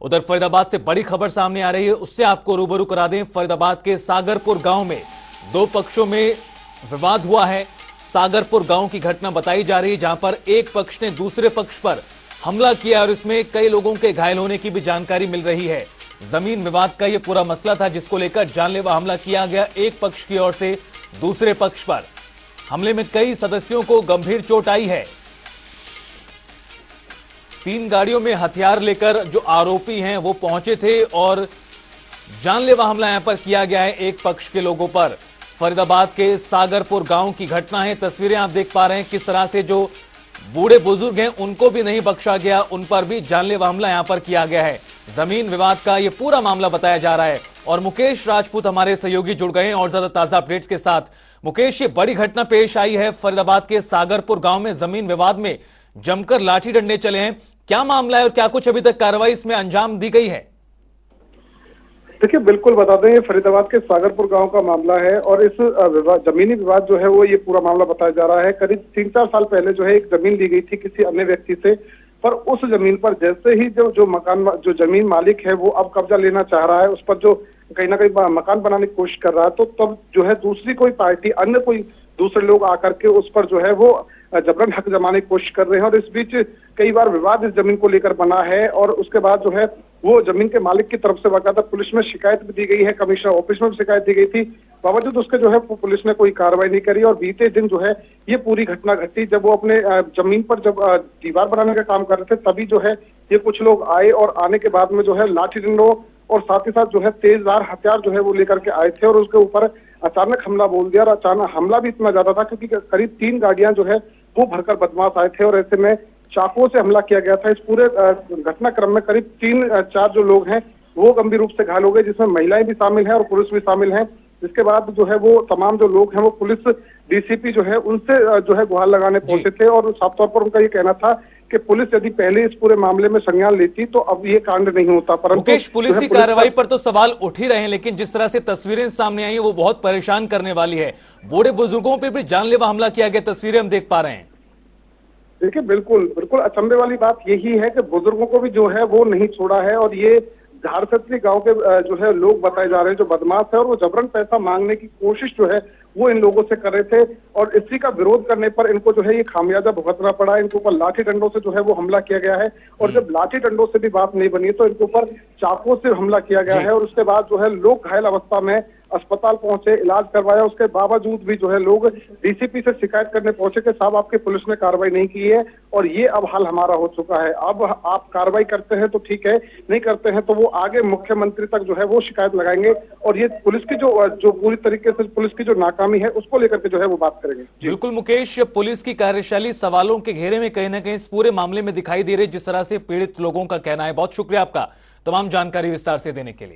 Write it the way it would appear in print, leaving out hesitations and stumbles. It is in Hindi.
उधर फरीदाबाद से बड़ी खबर सामने आ रही है, उससे आपको रूबरू करा दें। फरीदाबाद के सागरपुर गांव में दो पक्षों में विवाद हुआ है। सागरपुर गांव की घटना बताई जा रही है, जहां पर एक पक्ष ने दूसरे पक्ष पर हमला किया और इसमें कई लोगों के घायल होने की भी जानकारी मिल रही है। जमीन विवाद का यह पूरा मसला था, जिसको लेकर जानलेवा हमला किया गया एक पक्ष की ओर से दूसरे पक्ष पर। हमले में कई सदस्यों को गंभीर चोट आई है। 3 गाड़ियों में हथियार लेकर जो आरोपी हैं वो पहुंचे थे और जानलेवा हमला यहां पर किया गया है एक पक्ष के लोगों पर। फरीदाबाद के सागरपुर गांव की घटना है। तस्वीरें आप देख पा रहे हैं किस तरह से जो बूढ़े बुजुर्ग हैं उनको भी नहीं बख्शा गया, उन पर भी जानलेवा हमला यहां पर किया गया है। जमीन विवाद का यह पूरा मामला बताया जा रहा है और मुकेश राजपूत हमारे सहयोगी जुड़ गए हैं और ज्यादा ताजा अपडेट्स के साथ। मुकेश, ये बड़ी घटना पेश आई है फरीदाबाद के सागरपुर गांव में, जमीन विवाद में जमकर लाठी डंडे चले हैं। क्या मामला है और क्या कुछ अभी तक कार्रवाई इसमें अंजाम दी गई है? देखिए, बिल्कुल बता दें, ये फरीदाबाद के सागरपुर गांव का मामला है और इस जमीनी विवाद जो है वो ये पूरा मामला बताया जा रहा है। करीब 3-4 साल पहले जो है एक जमीन ली गई थी किसी अन्य व्यक्ति से, पर उस जमीन पर जैसे ही जो जमीन मालिक है वो अब कब्जा लेना चाह रहा है, उस पर जो कहीं ना कहीं मकान बनाने की कोशिश कर रहा है, तो तब जो है दूसरी कोई पार्टी, अन्य कोई दूसरे लोग आकर के उस पर जो है वो जबरन हक जमाने की कोशिश कर रहे हैं और इस बीच कई बार विवाद इस जमीन को लेकर बना है। और उसके बाद जो है वो जमीन के मालिक की तरफ से बाकायदा पुलिस में शिकायत भी दी गई है, कमिश्नर ऑफिस में भी शिकायत दी गई थी। बावजूद उसके जो है पुलिस ने कोई कार्रवाई नहीं करी और बीते दिन जो है ये पूरी घटना घटी। जब वो अपने जमीन पर जब दीवार बनाने का काम कर रहे थे, तभी जो है ये कुछ लोग आए और आने के बाद में जो है लाठी डंडों और साथ ही साथ जो है तेजधार हथियार जो है वो लेकर के आए थे और उसके ऊपर अचानक हमला बोल दिया। और अचानक हमला भी इतना ज्यादा था क्योंकि करीब 3 गाड़ियां जो है वो भरकर बदमाश आए थे और ऐसे में चाकुओं से हमला किया गया था। इस पूरे घटनाक्रम में करीब 3-4 जो लोग हैं वो गंभीर रूप से घायल हो गए, जिसमें महिलाएं भी शामिल हैं और पुलिस भी शामिल है। इसके बाद जो है वो तमाम जो लोग हैं वो पुलिस डीसीपी जो है उनसे जो है गुहार लगाने पहुंचे थे और साफ तौर पर उनका ये कहना था कि पुलिस यदि पहले इस पूरे मामले में संज्ञान लेती तो अब ये कांड नहीं होता। परंतु पुलिस की कार्रवाई पर तो सवाल उठ ही रहे हैं, लेकिन जिस तरह से तस्वीरें सामने आई है वो बहुत परेशान करने वाली है। बूढ़े बुजुर्गों पर भी जानलेवा हमला किया गया, तस्वीरें हम देख पा रहे हैं। देखिए, बिल्कुल अचंभे वाली बात यही है कि बुजुर्गों को भी जो है वो नहीं छोड़ा है और ये झारछत्री गांव के जो है लोग बताए जा रहे हैं जो बदमाश है और वो जबरन पैसा मांगने की कोशिश जो है वो इन लोगों से कर रहे थे और इसी का विरोध करने पर इनको जो है ये खामियाजा भुगतना पड़ा। इनके ऊपर लाठी डंडों से जो है वो हमला किया गया है और जब लाठी डंडों से भी बात नहीं बनी तो इनके ऊपर चाकुओं से हमला किया गया है और उसके बाद जो है लोग घायल अवस्था में अस्पताल पहुंचे, इलाज करवाया। उसके बावजूद भी जो है लोग डीसीपी से शिकायत करने पहुंचे कि साहब आपकी पुलिस ने कार्रवाई नहीं की है और ये अब हाल हमारा हो चुका है। अब आप कार्रवाई करते हैं तो ठीक है, नहीं करते हैं तो वो आगे मुख्यमंत्री तक जो है वो शिकायत लगाएंगे और ये पुलिस की जो पूरी तरीके से पुलिस की जो नाकामी है उसको लेकर के जो है वो बात करेंगे। बिल्कुल मुकेश, पुलिस की कार्यशैली सवालों के घेरे में कहीं ना कहीं इस पूरे मामले में दिखाई दे रही, जिस तरह से पीड़ित लोगों का कहना है। बहुत शुक्रिया आपका तमाम जानकारी विस्तार से देने के लिए।